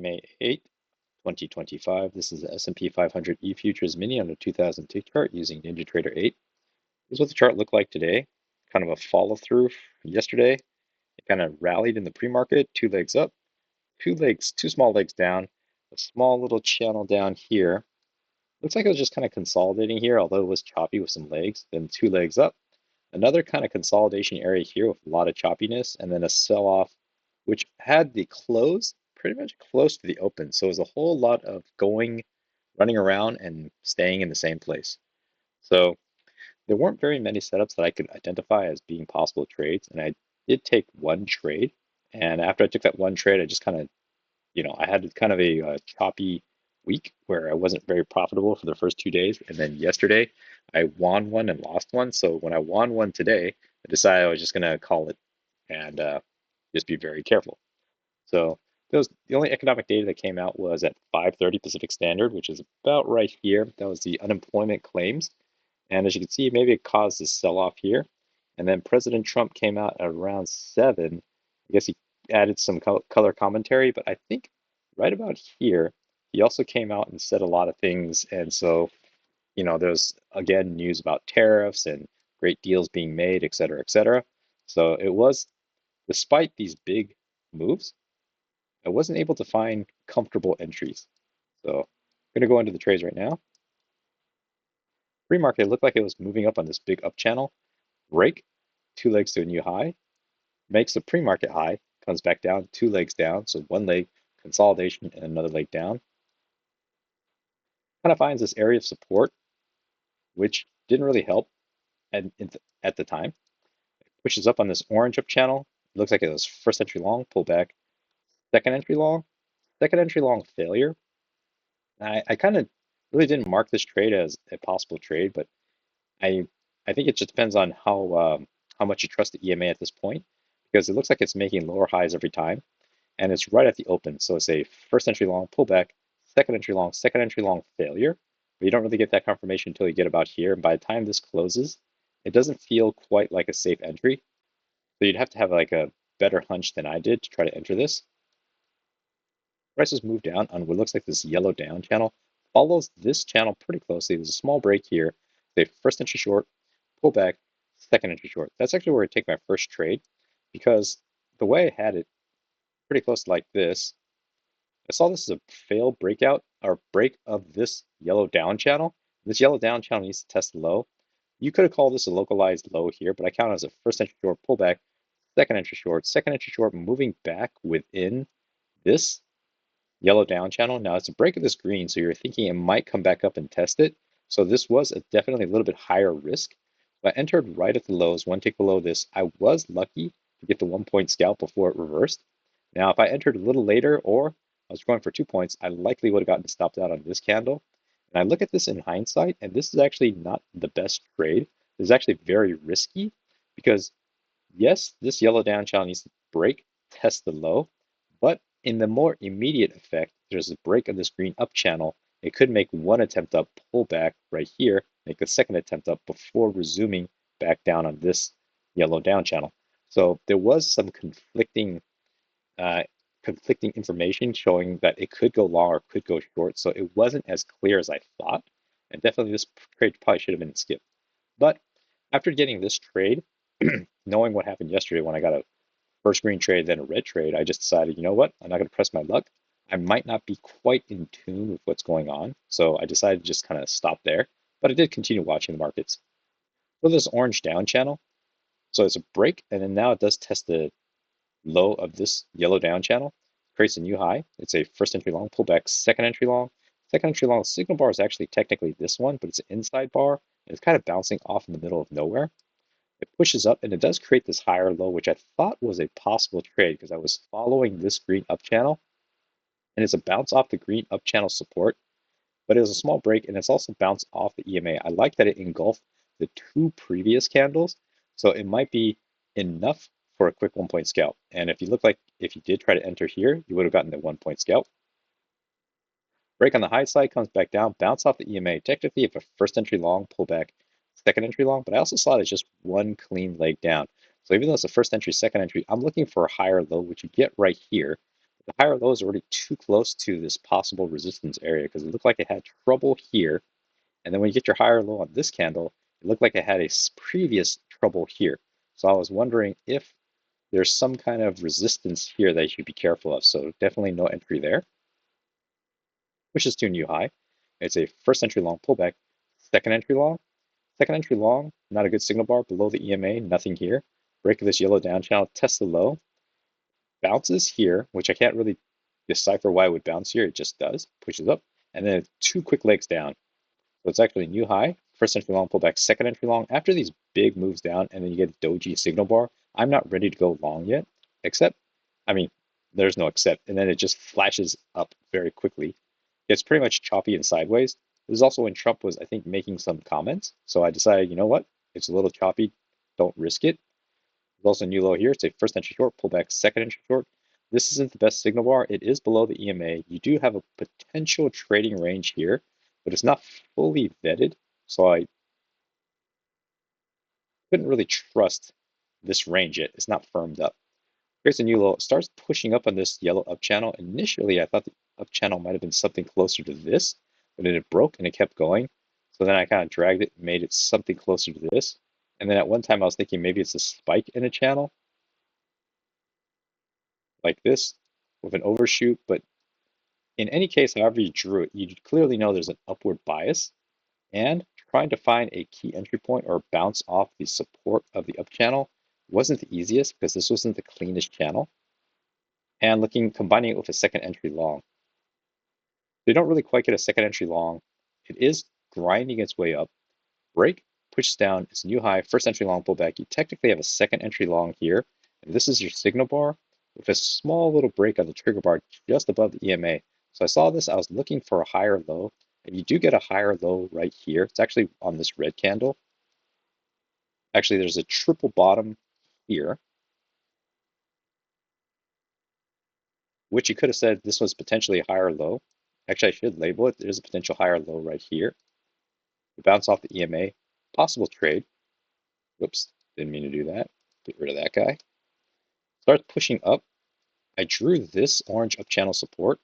May 8th, 2025. This is the S&P 500 E futures mini on the 2000 tick chart using NinjaTrader 8. This is what the chart looked like today. Kind of a follow through yesterday. It kind of rallied in the pre-market, two legs up, two small legs down, a small little channel down here. Looks like it was just kind of consolidating here, although it was choppy with some legs, then two legs up. Another kind of consolidation area here with a lot of choppiness, and then a sell-off, which had the close pretty much close to the open. So it was a whole lot of running around and staying in the same place. So there weren't very many setups that I could identify as being possible trades, and I did take one trade. And after I took that one trade, I just kind of, I had kind of a choppy week where I wasn't very profitable for the first 2 days. And then yesterday, I won one and lost one. So when I won one today, I decided I was just going to call it and just be very careful. So the only economic data that came out was at 5:30 Pacific Standard, which is about right here. That was the unemployment claims. And as you can see, maybe it caused this sell-off here. And then President Trump came out at around 7. I guess he added some color commentary, but I think right about here, he also came out and said a lot of things. And so, there's again news about tariffs and great deals being made, et cetera, et cetera. So it was, despite these big moves, I wasn't able to find comfortable entries. So I'm going to go into the trades right now. Pre-market looked like it was moving up on this big up channel, break, two legs to a new high, makes the pre-market high, comes back down, two legs down, so one leg consolidation and another leg down. Kind of finds this area of support, which didn't really help at the time. It pushes up on this orange up channel. It looks like it was first entry long, pull back, second entry long failure. I kind of really didn't mark this trade as a possible trade, but I I think it just depends on how much you trust the EMA at this point, because it looks like it's making lower highs every time, and it's right at the open. So it's a first entry long pullback, second entry long failure. But you don't really get that confirmation until you get about here. And by the time this closes, it doesn't feel quite like a safe entry. So you'd have to have like a better hunch than I did to try to enter this. Prices move down on what looks like this yellow down channel, follows this channel pretty closely. There's a small break here. They first entry short, pull back, second entry short. That's actually where I take my first trade, because the way I had it pretty close to like this, I saw this as a failed breakout or break of this yellow down channel. This yellow down channel needs to test low. You could have called this a localized low here, but I count it as a first entry short pullback, second entry short moving back within this yellow down channel. Now it's a break of this green, so you're thinking it might come back up and test it. So this was definitely a little bit higher risk. But I entered right at the lows, one tick below this. I was lucky to get the 1 point scalp before it reversed. Now, if I entered a little later, or I was going for 2 points, I likely would have gotten stopped out on this candle. And I look at this in hindsight, and this is actually not the best trade. This is actually very risky, because yes, this yellow down channel needs to break, test the low, but in the more immediate effect, there's a break of this green up channel. It could make one attempt up, pull back right here, make a second attempt up before resuming back down on this yellow down channel. So there was some conflicting information showing that it could go long or could go short. So it wasn't as clear as I thought. And definitely this trade probably should have been skipped. But after getting this trade, knowing what happened yesterday when I got a first green trade, then a red trade, I just decided, you know what, I'm not going to press my luck. I might not be quite in tune with what's going on. So I decided to just kind of stop there. But I did continue watching the markets. So this orange down channel. So it's a break, and then now it does test the low of this yellow down channel, creates a new high. It's a first entry long, pullback, second entry long. Second entry long signal bar is actually technically this one, but it's an inside bar, and it's kind of bouncing off in the middle of nowhere. It pushes up, and it does create this higher low, which I thought was a possible trade because I was following this green up channel, and it's a bounce off the green up channel support, but it was a small break, and it's also bounced off the EMA. I like that it engulfed the two previous candles, so it might be enough for a quick 1 point scalp. And if you did try to enter here, you would have gotten the 1 point scalp. Break on the high side, comes back down, bounce off the EMA. Technically, if a first entry long, pullback, second entry long, but I also saw it as just one clean leg down. So even though it's a first entry, second entry, I'm looking for a higher low, which you get right here, The higher low is already too close to this possible resistance area because it looked like it had trouble here. And then when you get your higher low on this candle, it looked like it had a previous trouble here. So I was wondering if there's some kind of resistance here that you should be careful of. So definitely no entry there, which is to a new high. It's a first entry long pullback, second entry long. Second entry long, not a good signal bar below the EMA, nothing here. Break of this yellow down channel, test the low, bounces here, which I can't really decipher why it would bounce here. It just does, pushes up, and then two quick legs down. So it's actually a new high, first entry long pullback, second entry long. After these big moves down and then you get a doji signal bar, I'm not ready to go long yet, except, I mean, there's no except, and then it just flashes up very quickly. It's pretty much choppy and sideways. This is also when Trump was, I think, making some comments. So I decided, you know what? It's a little choppy. Don't risk it. There's also a new low here. It's a first entry short, pullback, second entry short. This isn't the best signal bar. It is below the EMA. You do have a potential trading range here, but it's not fully vetted. So I couldn't really trust this range yet. It's not firmed up. Here's a new low. It starts pushing up on this yellow up channel. Initially, I thought the up channel might have been something closer to this, but then it broke and it kept going. So then I kind of dragged it and made it something closer to this. And then at one time I was thinking maybe it's a spike in a channel like this with an overshoot. But in any case, however you drew it, you clearly know there's an upward bias. And trying to find a key entry point or bounce off the support of the up channel wasn't the easiest because this wasn't the cleanest channel. And combining it with a second entry long. They don't really quite get a second entry long. It is grinding its way up. Break, pushes down, it's a new high, first entry long pullback. You technically have a second entry long here. And this is your signal bar with a small little break on the trigger bar just above the EMA. So I saw this, I was looking for a higher low. And you do get a higher low right here. It's actually on this red candle. Actually, there's a triple bottom here, which you could have said this was potentially a higher low. Actually, I should label it. There's a potential higher low right here. Bounce off the EMA, possible trade. Whoops, didn't mean to do that. Get rid of that guy. Starts pushing up. I drew this orange up channel support.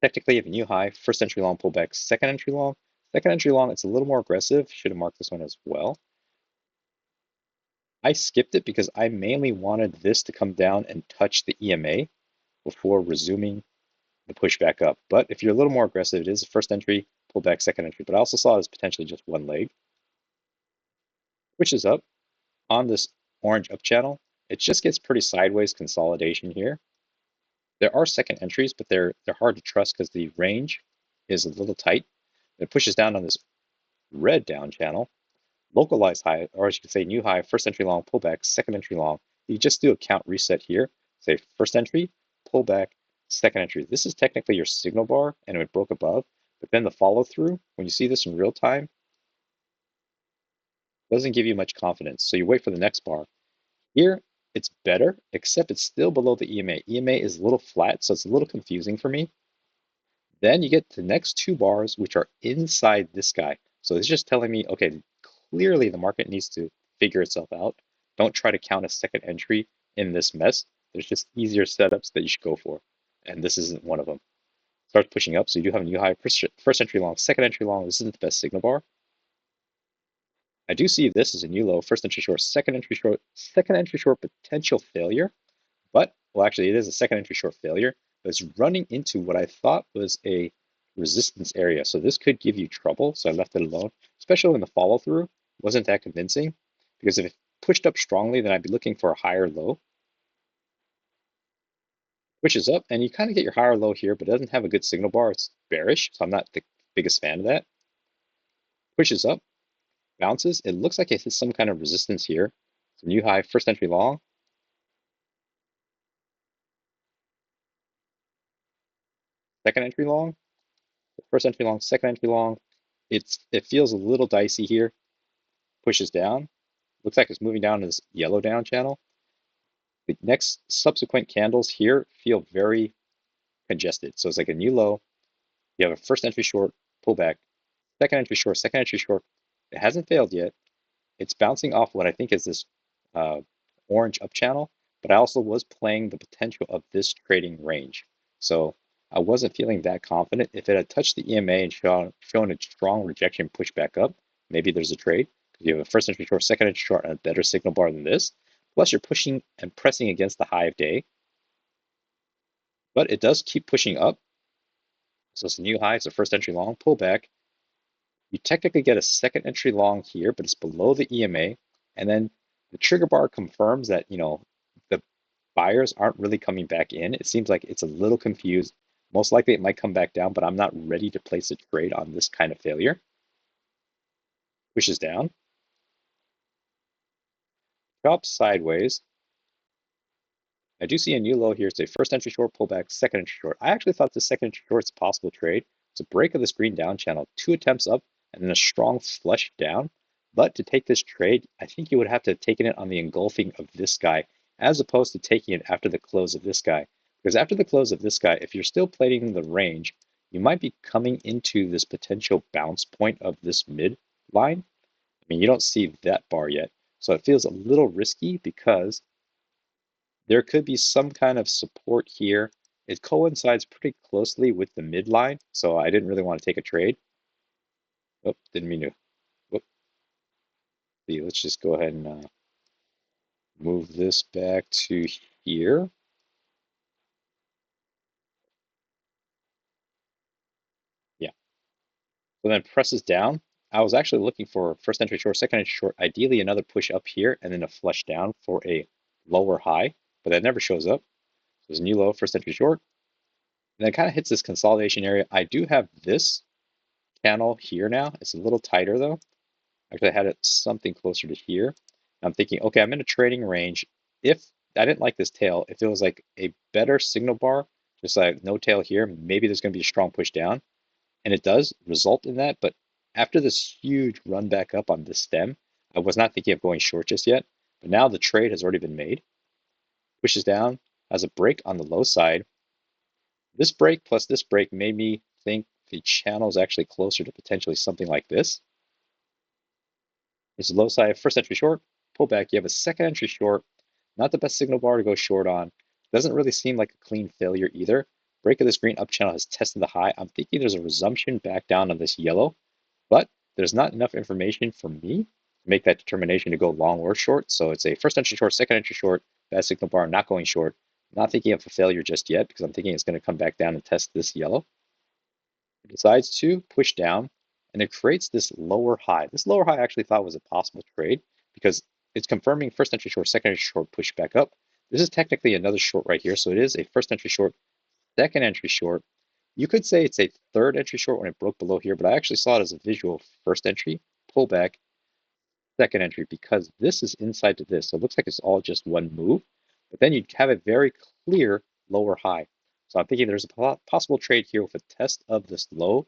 Technically, you have a new high, first entry long pullback, second entry long. Second entry long, it's a little more aggressive. Should have marked this one as well. I skipped it because I mainly wanted this to come down and touch the EMA before resuming the push back up. But if you're a little more aggressive, it is a first entry, pullback, second entry. But I also saw it as potentially just one leg. Pushes up on this orange up channel. It just gets pretty sideways consolidation here. There are second entries, but they're hard to trust because the range is a little tight. It pushes down on this red down channel, localized high, or as you could say new high, first entry long, pullback, second entry long. You just do a count reset here. Say first entry, pullback, second entry. This is technically your signal bar, and it broke above. But then the follow through, when you see this in real time, doesn't give you much confidence. So you wait for the next bar. Here, it's better, except it's still below the EMA. EMA is a little flat, so it's a little confusing for me. Then you get the next two bars, which are inside this guy. So it's just telling me, okay, clearly the market needs to figure itself out. Don't try to count a second entry in this mess. There's just easier setups that you should go for. And this isn't one of them. Starts pushing up, so you do have a new high, first entry long, second entry long. This isn't the best signal bar. I do see this as a new low, first entry short, second entry short potential failure. But, well, actually, it is a second entry short failure, but it's running into what I thought was a resistance area. So this could give you trouble. So I left it alone, especially when the follow through wasn't that convincing. Because if it pushed up strongly, then I'd be looking for a higher low. Pushes up, and you kind of get your higher low here, but it doesn't have a good signal bar. It's bearish, so I'm not the biggest fan of that. Pushes up, bounces. It looks like it hits some kind of resistance here. It's a new high, first entry long. Second entry long, first entry long, second entry long. It feels a little dicey here. Pushes down. Looks like it's moving down this yellow down channel. The next subsequent candles here feel very congested. So it's like a new low. You have a first entry short, pullback, second entry short, second entry short. It hasn't failed yet. It's bouncing off what I think is this orange up channel. but I also was playing the potential of this trading range. So I wasn't feeling that confident. If it had touched the EMA and shown a strong rejection push back up, maybe there's a trade. Because you have a first entry short, second entry short, and a better signal bar than this. Plus, you're pushing and pressing against the high of day. But it does keep pushing up. So it's a new high. It's a first entry long pullback. You technically get a second entry long here, but it's below the EMA. And then the trigger bar confirms that, the buyers aren't really coming back in. It seems like it's a little confused. Most likely it might come back down, but I'm not ready to place a trade on this kind of failure. Pushes down, drops sideways. I do see a new low here. It's a first entry short pullback, second entry short. I actually thought the second entry short is a possible trade. It's a break of this green down channel, 2 attempts up, and then a strong flush down. But to take this trade, I think you would have to have taken it on the engulfing of this guy, as opposed to taking it after the close of this guy. Because after the close of this guy, if you're still playing the range, you might be coming into this potential bounce point of this mid line. I mean, you don't see that bar yet. So it feels a little risky because there could be some kind of support here. It coincides pretty closely with the midline, so I didn't really want to take a trade. Oh, didn't mean to. Whoop. See, let's just go ahead and move this back to here. Yeah. So then presses down. I was actually looking for first entry short, second entry short, ideally another push up here, and then a flush down for a lower high, but that never shows up. So there's a new low, first entry short. And then it kind of hits this consolidation area. I do have this channel here now. It's a little tighter though. Actually, I had it something closer to here. I'm thinking, okay, I'm in a trading range. If I didn't like this tail, if it was like a better signal bar, just like no tail here, maybe there's going to be a strong push down. And it does result in that. But after this huge run back up on this stem, I was not thinking of going short just yet. But now the trade has already been made. Pushes down, has a break on the low side. This break plus this break made me think the channel is actually closer to potentially something like this. It's a low side, first entry short, pull back. You have a second entry short, not the best signal bar to go short on. Doesn't really seem like a clean failure either. Break of this green up channel has tested the high. I'm thinking there's a resumption back down on this yellow, but there's not enough information for me to make that determination to go long or short. So it's a first entry short, second entry short, bad signal bar, not going short. Not thinking of a failure just yet because I'm thinking it's going to come back down and test this yellow. It decides to push down and it creates this lower high. This lower high I actually thought was a possible trade because it's confirming first entry short, second entry short, push back up. This is technically another short right here. So it is a first entry short, second entry short. You could say it's a third entry short when it broke below here, but I actually saw it as a visual first entry, pullback, second entry because this is inside to this. So it looks like it's all just one move, but then you have a very clear lower high. So I'm thinking there's a possible trade here with a test of this low.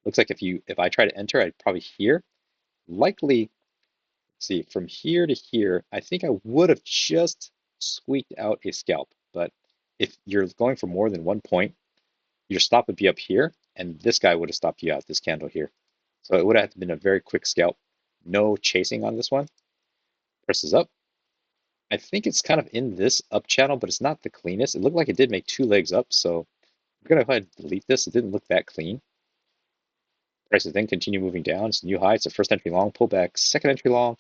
Looks like if I try to enter, I'd probably here. Likely, let's see, from here to here, I think I would have just squeaked out a scalp. But if you're going for more than 1 point, your stop would be up here, and this guy would have stopped you out, this candle here. So it would have been a very quick scalp. No chasing on this one. Presses up. I think it's kind of in this up channel, but it's not the cleanest. It looked like it did make 2 legs up, so I'm gonna go ahead and delete this. It didn't look that clean. Prices then continue moving down. It's a new high. It's a first entry long pullback, second entry long,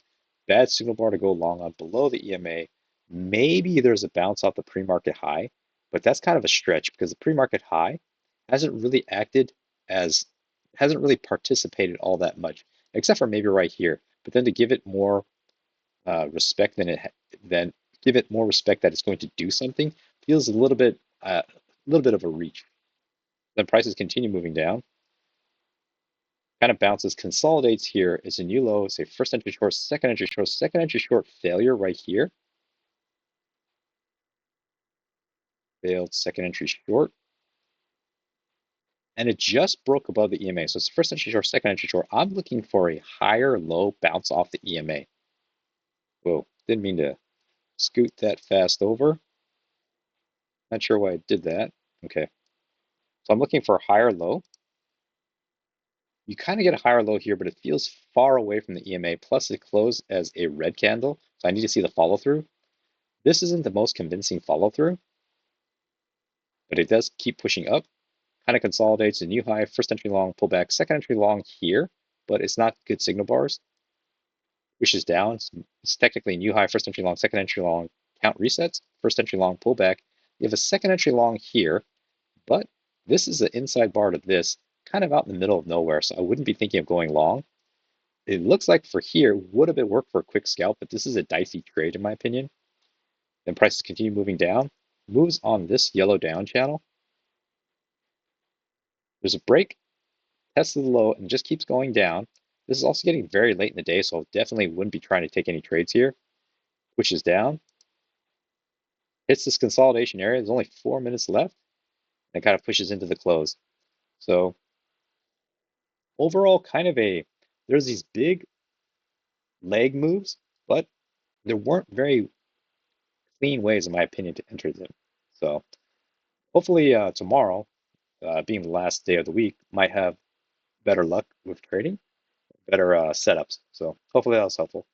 bad signal bar to go long on below the EMA. Maybe there's a bounce off the pre-market high, but that's kind of a stretch because the pre-market high hasn't really acted as, hasn't really participated all that much, except for maybe right here. But then to give it more respect than give it more respect that it's going to do something feels a little bit of a reach. Then prices continue moving down. Kind of bounces, consolidates here. It's a new low, say first entry short, second entry short failure right here. Failed second entry short. And it just broke above the EMA. So it's first entry short, second entry short. I'm looking for a higher low bounce off the EMA. Whoa, didn't mean to scoot that fast over. Not sure why I did that. Okay. So I'm looking for a higher low. You kind of get a higher low here, but it feels far away from the EMA. Plus, it closed as a red candle, so I need to see the follow through. This isn't the most convincing follow through, but it does keep pushing up, kind of consolidates a new high, first entry long, pullback, second entry long here, but it's not good signal bars. Pushes down. It's technically new high, first entry long, second entry long, count resets, first entry long, pullback. You have a second entry long here, but this is an inside bar to this, kind of out in the middle of nowhere, so I wouldn't be thinking of going long. It looks like for here would have been worked for a quick scalp, but this is a dicey trade in my opinion. Then prices continue moving down, moves on this yellow down channel. There's a break, tests the low, and just keeps going down. This is also getting very late in the day, so I definitely wouldn't be trying to take any trades here. Pushes down, hits this consolidation area. There's only 4 minutes left, and it kind of pushes into the close. So overall, there's these big leg moves, but there weren't very clean ways, in my opinion, to enter them. So hopefully tomorrow, being the last day of the week, might have better luck with trading, better setups. So hopefully that was helpful.